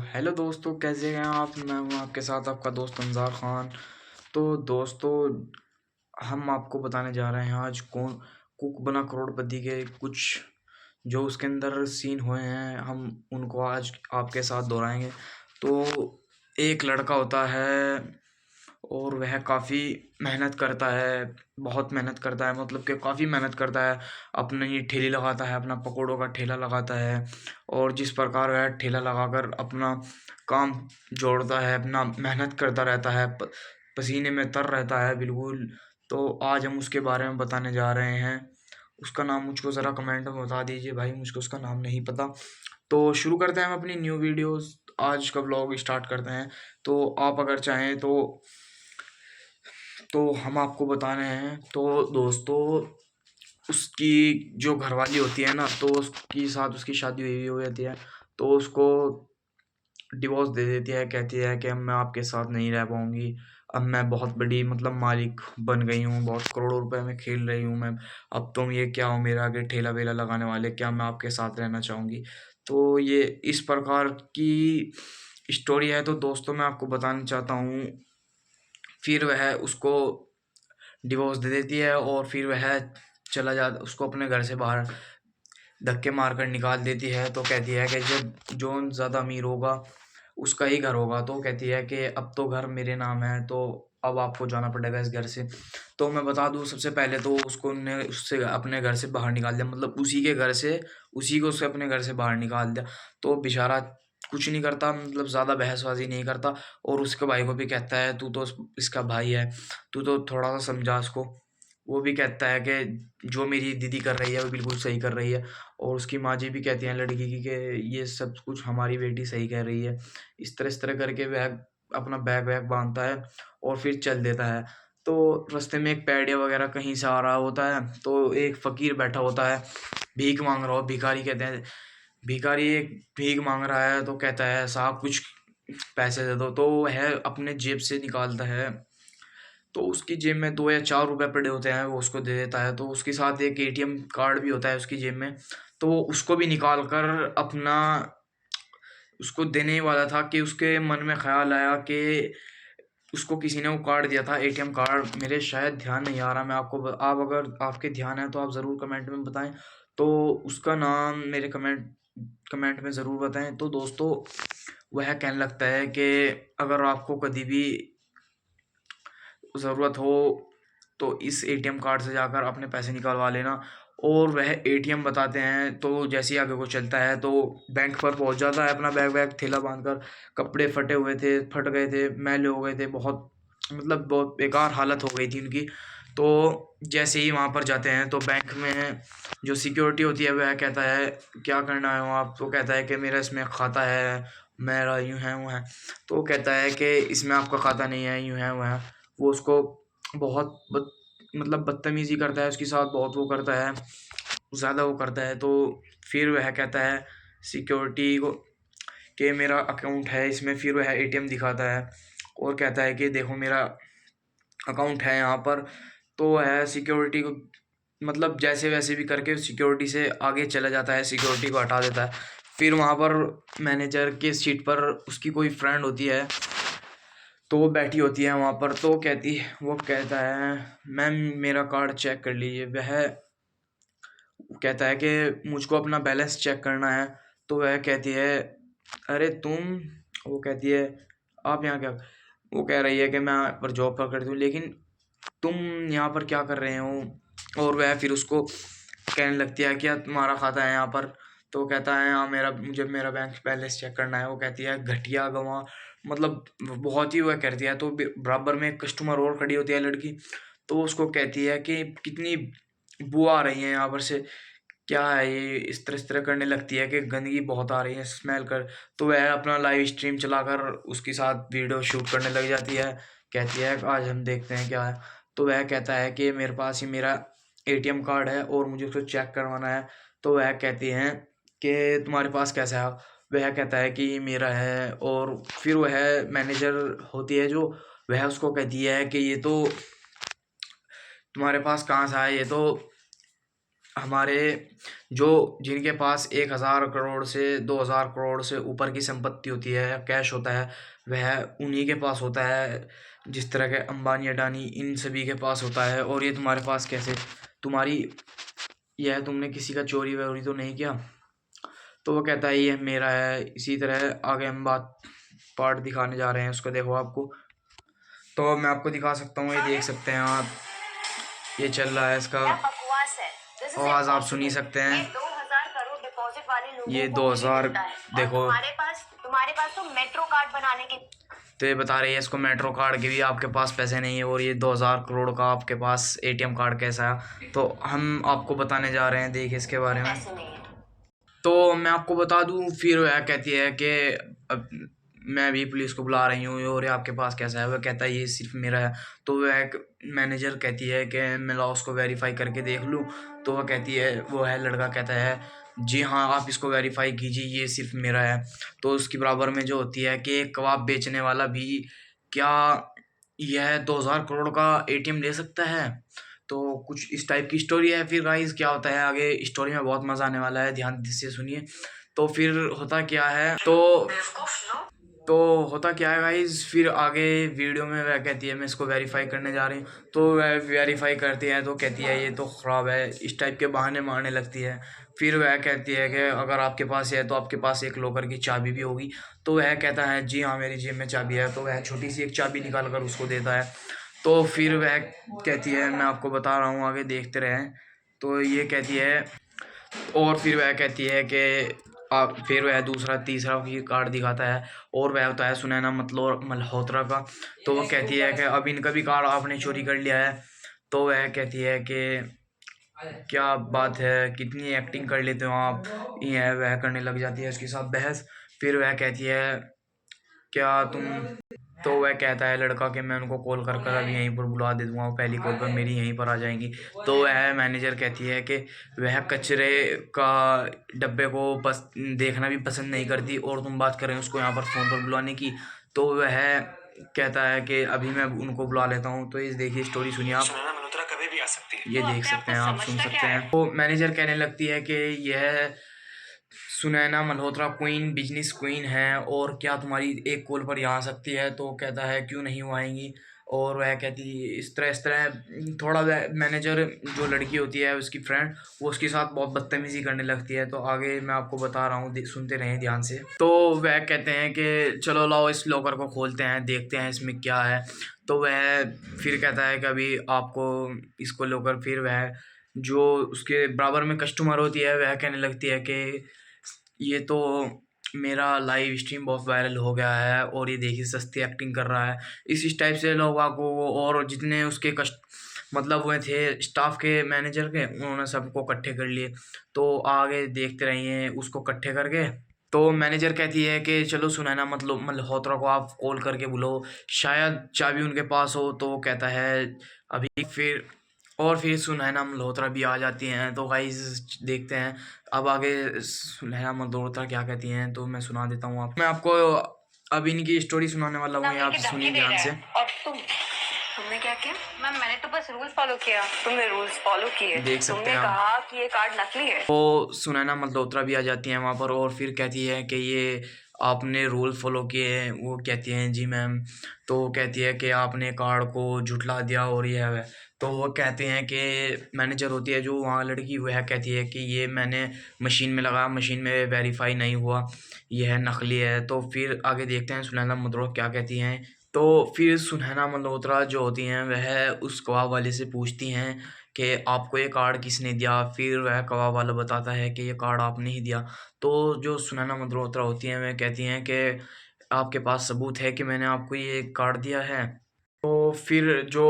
Hello दोस्तों, कैसे हैं आप? मैं हूं आपके साथ आपका दोस्त अंजार खान। तो दोस्तों, हम आपको बताने जा रहे हैं आज कौन कुक बना करोड़पति के कुछ जो उसके अंदर सीन हुए हैं, हम उनको आज आपके साथ दोहराएंगे। तो एक लड़का होता है और वह काफ़ी मेहनत करता है, बहुत मेहनत करता है, मतलब कि काफ़ी मेहनत करता है। अपनी ठेली लगाता है, अपना पकौड़ों का ठेला लगाता है और जिस प्रकार वह ठेला लगाकर अपना काम जोड़ता है, अपना मेहनत करता रहता है, पसीने में तर रहता है बिल्कुल। तो आज हम उसके बारे में बताने जा रहे हैं। उसका नाम मुझको ज़रा कमेंट में बता दीजिए भाई, मुझको उसका नाम नहीं पता। तो शुरू करते हैं हम अपनी न्यू वीडियोस। आज का व्लॉग स्टार्ट करते हैं। तो आप अगर चाहें तो हम आपको बता रहे हैं। तो दोस्तों, उसकी जो घरवाली होती है ना, तो उसके साथ उसकी शादी हुई हो जाती है। तो उसको डिवोर्स दे देती है, कहती है कि अब मैं आपके साथ नहीं रह पाऊंगी। अब मैं बहुत बड़ी मतलब मालिक बन गई हूँ, बहुत करोड़ों रुपए में खेल रही हूँ मैं। अब तुम ये क्या हो मेरे आगे ठेला वेला लगाने वाले, क्या मैं आपके साथ रहना चाहूँगी? तो ये इस प्रकार की स्टोरी है। तो दोस्तों, मैं आपको बताना चाहता हूँ, फिर वह उसको डिवोर्स दे देती है और फिर वह चला जाता, उसको अपने घर से बाहर धक्के मारकर निकाल देती है। तो कहती है कि जब जो ज़्यादा अमीर होगा उसका ही घर होगा। तो कहती है कि अब तो घर मेरे नाम है, तो अब आपको जाना पड़ेगा इस घर से। तो मैं बता दूं, सबसे पहले तो उसको ने उससे अपने घर से बाहर निकाल दिया, मतलब उसी के घर से, उसी को उसके अपने घर से बाहर निकाल दिया। तो बेचारा कुछ नहीं करता, मतलब ज़्यादा बहसबाजी नहीं करता और उसके भाई को भी कहता है तू तो इसका भाई है, तू तो थोड़ा सा समझा उसको। वो भी कहता है कि जो मेरी दीदी कर रही है वो बिल्कुल सही कर रही है। और उसकी माँ जी भी कहती हैं लड़की की कि ये सब कुछ हमारी बेटी सही कह रही है। इस तरह करके वह अपना बैग वैग बांधता है और फिर चल देता है। तो रास्ते में एक पैडिया वगैरह कहीं से आ रहा होता है, तो एक फ़कीर बैठा होता है, भीख मांग रहा हो, भिखारी कहते हैं। भिखारी एक भीख मांग रहा है, तो कहता है साहब कुछ पैसे दे दो। तो वह अपने जेब से निकालता है, तो उसकी जेब में 2 या 4 रुपए पड़े होते हैं, वो उसको दे देता है। तो उसके साथ एक एटीएम कार्ड भी होता है उसकी जेब में, तो वो उसको भी निकाल कर अपना उसको देने ही वाला था कि उसके मन में ख़्याल आया कि उसको किसी ने वो कार्ड दिया था, एटीएम कार्ड। मेरे शायद ध्यान नहीं आ रहा, मैं आपको आप अगर आपके ध्यान है तो आप ज़रूर कमेंट में बताएँ। तो उसका नाम मेरे कमेंट में ज़रूर बताएँ। तो दोस्तों, वह कहने लगता है कि अगर आपको कभी भी ज़रूरत हो तो इस एटीएम कार्ड से जाकर अपने पैसे निकलवा लेना। और वह एटीएम बताते हैं, तो जैसे ही आगे को चलता है तो बैंक पर पहुंच जाता है, अपना बैग वैग थैला बांधकर। कपड़े फटे हुए थे, फट गए थे, मैले हो गए थे, बहुत मतलब बहुत बेकार हालत हो गई थी उनकी। तो जैसे ही वहाँ पर जाते हैं तो बैंक में जो सिक्योरिटी होती है वह कहता है क्या करना है आप? तो कहता है कि मेरा इसमें खाता है, मेरा यूँ है वो है। तो वो कहता है कि इसमें आपका खाता नहीं है, यूँ है वो है। वो उसको बहुत मतलब बदतमीज़ी करता है उसके साथ, बहुत वो करता है, ज़्यादा वो करता है। तो फिर वह कहता है सिक्योरिटी को कि मेरा अकाउंट है इसमें। फिर वह एटीएम दिखाता है और कहता है कि देखो मेरा अकाउंट है यहाँ पर। तो वह सिक्योरिटी को मतलब जैसे वैसे भी करके सिक्योरिटी से आगे चला जाता है, सिक्योरिटी को हटा देता है। फिर वहाँ पर मैनेजर के सीट पर उसकी कोई फ्रेंड होती है, तो वो बैठी होती है वहाँ पर। तो वो कहता है मैम मेरा कार्ड चेक कर लीजिए। वह कहता है कि मुझको अपना बैलेंस चेक करना है। तो वह कहती है अरे तुम, वो कहती है आप यहाँ क्या, वो कह रही है कि मैं यहाँ पर जॉब पर करती हूँ, लेकिन तुम यहाँ पर क्या कर रहे हो? और वह फिर उसको कहने लगती है क्या तुम्हारा खाता है यहाँ पर? तो कहता है हाँ मेरा, मुझे मेरा बैंक बैलेंस चेक करना है। वो कहती है घटिया गंवा, मतलब बहुत ही वह करती है। तो बराबर में एक कस्टमर और खड़ी होती है लड़की, तो वो उसको कहती है कि कितनी बू आ रही है यहाँ पर से, क्या है ये? इस तरह करने लगती है कि गंदगी बहुत आ रही है, स्मेल कर। तो वह अपना लाइव स्ट्रीम चलाकर उसके साथ वीडियो शूट करने लग जाती है। कहती है आज हम देखते हैं क्या है। तो वह कहता है कि मेरे पास ही मेरा एटीएम कार्ड है और मुझे उसको चेक करवाना है। तो वह कहती हैं कि तुम्हारे पास कैसा है? वह कहता है कि ये मेरा है। और फिर वह मैनेजर होती है जो, वह उसको कहती है कि ये तो तुम्हारे पास कहाँ से आया, ये तो हमारे जो जिनके पास 1000 करोड़ से 2000 करोड़ से ऊपर की संपत्ति होती है, कैश होता है, वह उन्हीं के पास होता है। जिस तरह के अंबानी, अडानी, इन सभी के पास होता है। और ये तुम्हारे पास कैसे? तुम्हारी यह तुमने किसी का चोरी वोरी तो नहीं किया? तो वो कहता है ये मेरा है। इसी तरह आगे हम बात पार्ट दिखाने जा रहे हैं, उसको देखो आपको। तो मैं आपको दिखा सकता हूँ, ये देख सकते हैं आप, ये चल रहा है इसका आवाज आप सुन ही सकते हैं। 2000 करोड़ डिपॉजिट वाले लोगों ये को 2000 देखो, तुम्हारे पास तो मेट्रो कार्ड बनाने के तो ये बता रही है इसको मेट्रो कार्ड के भी आपके पास पैसे नहीं है, और ये 2000 करोड़ का आपके पास एटीएम कार्ड कैसा है? तो हम आपको बताने जा रहे हैं, देखिए इसके बारे में। पैसे नहीं है। तो मैं आपको बता दूं, फिर वह कहती है कि अब मैं भी पुलिस को बुला रही हूँ, और ये आपके पास कैसा है? वह कहता है ये सिर्फ मेरा है। तो वह एक मैनेजर कहती है कि मैं लाओ उसको वेरीफाई करके देख लूँ। तो वह कहती है, वो है लड़का कहता है जी हाँ आप इसको वेरीफाई कीजिए, ये सिर्फ मेरा है। तो उसकी बराबर में जो होती है कि एक कबाब बेचने वाला भी क्या यह 2000 करोड़ का एटीएम ले सकता है? तो कुछ इस टाइप की स्टोरी है। फिर गाइस क्या होता है आगे स्टोरी में, बहुत मजा आने वाला है, ध्यान से सुनिए। तो फिर होता क्या है, तो होता क्या है गाइस, फिर आगे वीडियो में वह कहती है मैं इसको वेरीफाई करने जा रही हूँ। तो वह वेरीफाई करती है तो कहती है ये तो ख़राब है, इस टाइप के बहाने मारने लगती है। फिर वह कहती है कि अगर आपके पास है तो आपके पास एक लॉकर की चाबी भी होगी। तो वह कहता है जी हाँ मेरी जेब में चाबी है। तो वह छोटी सी एक चाबी निकाल कर उसको देता है। तो फिर वह कहती है मैं आपको बता रहा हूँ, आगे देखते रहें। तो ये कहती है, और फिर वह कहती है कि आप, फिर वह दूसरा तीसरा भी कार्ड दिखाता है, और वह होता है सुनैना मल्होत्रा का। तो वो कहती है कि अब इनका भी कार्ड आपने चोरी कर लिया है। तो वह कहती है कि क्या बात है, कितनी एक्टिंग कर लेते हो आप, ये वह करने लग जाती है उसके साथ बहस। फिर वह कहती है क्या तुम, तो वह कहता है लड़का कि मैं उनको कॉल कर कर अभी यहीं पर बुला दे दूंगा, वो पहली कॉल पर मेरी यहीं पर आ जाएंगी। तो वह मैनेजर कहती है कि वह कचरे का डब्बे को बस देखना भी पसंद नहीं करती, और तुम बात कर रहे हो उसको यहाँ पर फ़ोन पर बुलाने की। तो वह कहता है कि अभी मैं उनको बुला लेता हूँ। तो इस देखिए स्टोरी सुनिए आप, सुनैना मल्होत्रा कभी भी आ सकती है। ये देख सकते हैं आप, सुन सकते हैं। तो मैनेजर कहने लगती है कि यह Sunaina Malhotra queen, business queen है, और क्या तुम्हारी एक कॉल पर यहाँ आ सकती है? तो कहता है क्यों नहीं वो आएंगी। और वह कहती इस तरह थोड़ा मैनेजर जो लड़की होती है उसकी फ्रेंड, वो उसके साथ बहुत बदतमीजी करने लगती है। तो आगे मैं आपको बता रहा हूँ, सुनते रहें ध्यान से। तो वह कहते हैं कि चलो लाओ इस लॉकर को खोलते हैं, देखते हैं इसमें क्या है। तो वह फिर कहता है कि अभी आपको इसको लॉकर, फिर वह जो उसके बराबर में कस्टमर होती है वह कहने लगती है कि ये तो मेरा लाइव स्ट्रीम बहुत वायरल हो गया है, और ये देखिए सस्ती एक्टिंग कर रहा है। इस टाइप से लोगों को, और जितने उसके कस्ट मतलब हुए थे स्टाफ के, मैनेजर के, उन्होंने सबको इकट्ठे कर लिए। तो आगे देखते रहिए उसको इकट्ठे करके। तो मैनेजर कहती है कि चलो सुनैना मतलब मल्होत्रा को आप कॉल करके बुलाओ, शायद चाबी उनके पास हो। तो वो कहता है अभी, फिर और फिर सुनैना मल्होत्रा भी आ जाती हैं। तो गाइस देखते हैं अब आगे सुनैना मल्होत्रा क्या कहती हैं, तो मैं सुना देता हूँ आप, मैं आपको अब इनकी स्टोरी सुनाने वाला हूँ, आप सुनिए ध्यान से। और तुमने क्या किया? मैम मैंने तो बस रूल्स फॉलो किया। तुमने रूल्स फॉलो किए? देख सकते तुमने हैं आप। कहा कि ये कार्ड नकली है। तो सुनैना मल्होत्रा भी आ जाती हैं वहाँ पर, और फिर कहती है कि ये आपने रूल फॉलो किए हैं? वो कहती हैं जी मैम। तो वो कहती है कि आपने कार्ड को झुठला दिया, और ये है। तो वो कहते हैं कि मैनेजर होती है जो वहाँ लड़की, वह कहती है कि ये मैंने मशीन में लगाया, मशीन में वेरीफाई नहीं हुआ, यह नकली है। तो फिर आगे देखते हैं सुनैना मल्होत्रा क्या कहती हैं। तो फिर सुनैना मल्होत्रा जो होती हैं वह उस कबाब वाले से पूछती हैं कि आपको ये कार्ड किसने दिया? फिर वह कबाब वाला बताता है कि ये कार्ड आपने ही दिया। तो जो सुनैना मल्होत्रा होती हैं वह कहती हैं कि आपके पास सबूत है कि मैंने आपको ये कार्ड दिया है? तो फिर जो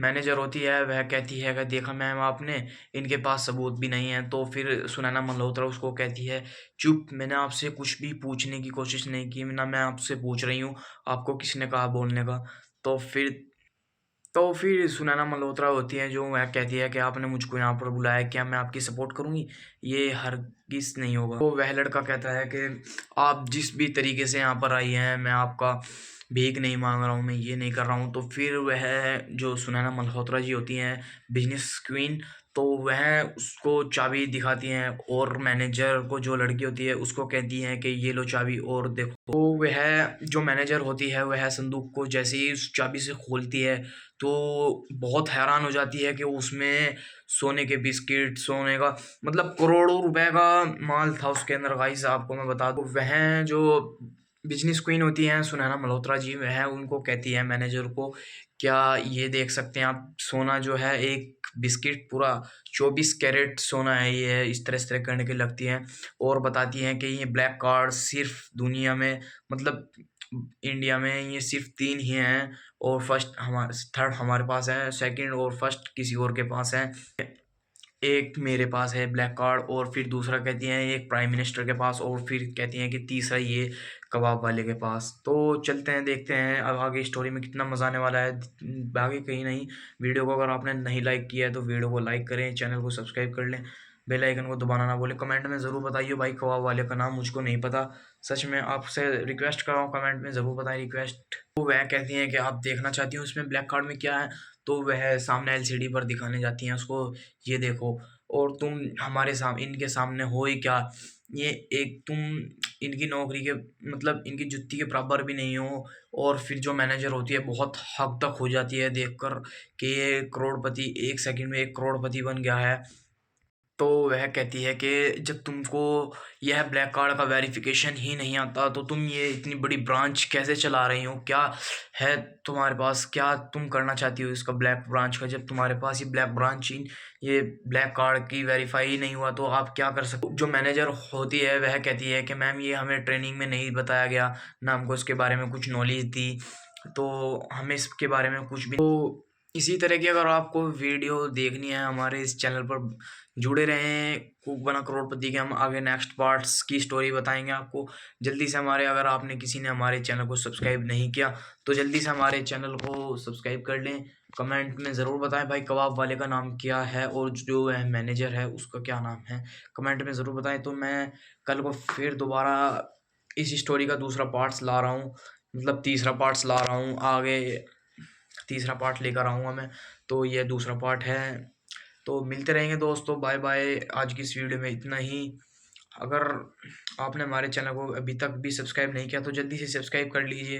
मैनेजर होती है वह कहती है कि देखा मैम आपने, इनके पास सबूत भी नहीं है। तो फिर सुनैना मल्होत्रा उसको कहती है चुप, मैंने आपसे कुछ भी पूछने की कोशिश नहीं की, ना मैं आपसे पूछ रही हूँ, आपको किसने कहा बोलने का? तो फिर सुनैना मल्होत्रा होती है जो वह कहती है कि आपने मुझको यहाँ पर बुलाया, क्या मैं आपकी सपोर्ट करूँगी? ये हरगिज़ नहीं होगा। तो वह लड़का कहता है कि आप जिस भी तरीके से यहाँ पर आई हैं, मैं आपका भीख नहीं मांग रहा हूँ, मैं ये नहीं कर रहा हूँ। तो फिर वह जो सुनैना मल्होत्रा जी होती हैं बिजनेस क्वीन, तो वह उसको चाबी दिखाती हैं और मैनेजर को जो लड़की होती है उसको कहती हैं कि ये लो चाबी और देखो। तो वह जो मैनेजर होती है वह संदूक को जैसे ही उस चाबी से खोलती है तो बहुत हैरान हो जाती है कि उसमें सोने के बिस्किट, सोने का मतलब करोड़ों रुपए का माल था उसके अंदर। गाइस आपको मैं बता दूं, वह जो बिजनेस क्वीन होती हैं सुनैना मल्होत्रा जी, वह उनको कहती है मैनेजर को, क्या ये देख सकते हैं आप, सोना जो है एक बिस्किट पूरा 24 कैरेट सोना है, ये है, इस तरह करने के लगती हैं और बताती हैं कि ये ब्लैक कार्ड सिर्फ दुनिया में मतलब इंडिया में ये सिर्फ 3 ही हैं और फर्स्ट हमारे थर्ड हमारे पास है, सेकंड और फर्स्ट किसी और के पास है। एक मेरे पास है ब्लैक कार्ड और फिर दूसरा कहती हैं एक प्राइम मिनिस्टर के पास और फिर कहती हैं कि तीसरा ये कबाब वाले के पास। तो चलते हैं देखते हैं अब आगे स्टोरी में कितना मज़ा आने वाला है। आगे कहीं नहीं, वीडियो को अगर आपने नहीं लाइक किया है तो वीडियो को लाइक करें, चैनल को सब्सक्राइब कर लें, बेल आइकन को दबाना ना भूलें। कमेंट में ज़रूर बताइए भाई कबाब वाले का नाम मुझको नहीं पता, सच में आपसे रिक्वेस्ट कर रहा हूँ, कमेंट में ज़रूर बताएं रिक्वेस्ट। तो वह कहती हैं कि आप देखना चाहती हूँ उसमें ब्लैक कार्ड में क्या है, तो वह सामने एलसीडी पर दिखाने जाती हैं उसको, ये देखो और तुम हमारे इनके सामने हो ही क्या, ये एक तुम इनकी नौकरी के मतलब इनकी जुत्ती के बराबर भी नहीं हो। और फिर जो मैनेजर होती है बहुत हद तक हो जाती है देखकर कि ये करोड़पति, 1 सेकंड में 1 करोड़पति बन गया है। तो वह कहती है कि जब तुमको यह ब्लैक कार्ड का वेरिफिकेशन ही नहीं आता तो तुम ये इतनी बड़ी ब्रांच कैसे चला रही हो, क्या है तुम्हारे पास, क्या तुम करना चाहती हो इसका ब्लैक ब्रांच का, जब तुम्हारे पास ये ब्लैक ब्रांच ये ब्लैक कार्ड की वेरीफाई ही नहीं हुआ तो आप क्या कर सकते हो। जो मैनेजर होती है वह कहती है कि मैम ये हमें ट्रेनिंग में नहीं बताया गया ना, हमको इसके बारे में कुछ नॉलेज दी, तो हमें इसके बारे में कुछ भी। तो इसी तरह की अगर आपको वीडियो देखनी है हमारे इस चैनल पर जुड़े रहें, कुक बना करोड़पति के हम आगे नेक्स्ट पार्ट्स की स्टोरी बताएंगे आपको। जल्दी से हमारे, अगर आपने किसी ने हमारे चैनल को सब्सक्राइब नहीं किया तो जल्दी से हमारे चैनल को सब्सक्राइब कर लें। कमेंट में ज़रूर बताएं भाई कबाब वाले का नाम क्या है और जो है मैनेजर है उसका क्या नाम है, कमेंट में ज़रूर बताएं। तो मैं कल को फिर दोबारा इस स्टोरी का दूसरा पार्ट्स ला रहा हूँ, मतलब तीसरा पार्ट्स ला रहा हूँ, आगे तीसरा पार्ट लेकर आऊँगा मैं। तो ये दूसरा पार्ट है, तो मिलते रहेंगे दोस्तों, बाय बाय। आज की इस वीडियो में इतना ही। अगर आपने हमारे चैनल को अभी तक भी सब्सक्राइब नहीं किया तो जल्दी से सब्सक्राइब कर लीजिए।